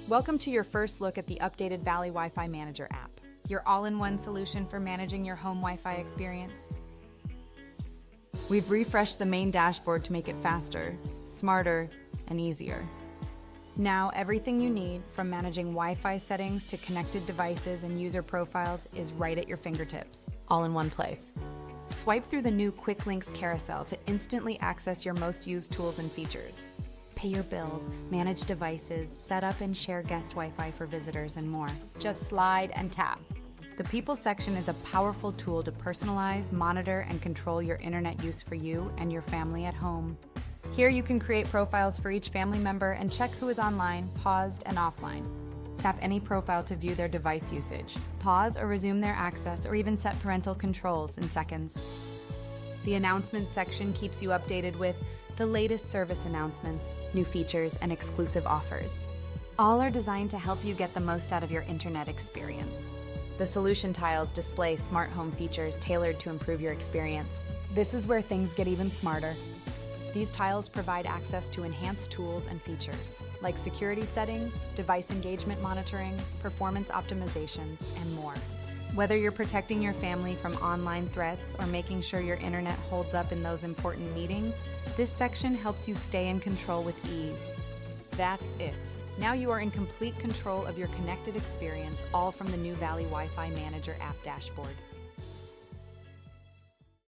Welcome to your first look at the updated Valley Wi-Fi Manager app, your all-in-one solution for managing your home Wi-Fi experience. We've refreshed the main dashboard to make it faster, smarter, and easier. Now, everything you need, from managing Wi-Fi settings to connected devices and user profiles, is right at your fingertips, all in one place. Swipe through the new Quick Links carousel to instantly access your most used tools and features. Pay your bills, manage devices, set up and share guest Wi-Fi for visitors, and more. Just slide and tap. The People section is a powerful tool to personalize, monitor, and control your internet use for you and your family at home. Here you can create profiles for each family member and check who is online, paused, and offline. Tap any profile to view their device usage, pause or resume their access, or even set parental controls in seconds. The Announcements section keeps you updated with the latest service announcements, new features, and exclusive offers. All are designed to help you get the most out of your internet experience. The Solution tiles display smart home features tailored to improve your experience. This is where things get even smarter. These tiles provide access to enhanced tools and features, like security settings, device engagement monitoring, performance optimizations, and more. Whether you're protecting your family from online threats or making sure your internet holds up in those important meetings, this section helps you stay in control with ease. That's it. Now you are in complete control of your connected experience, all from the new Valley Wi-Fi Manager app dashboard.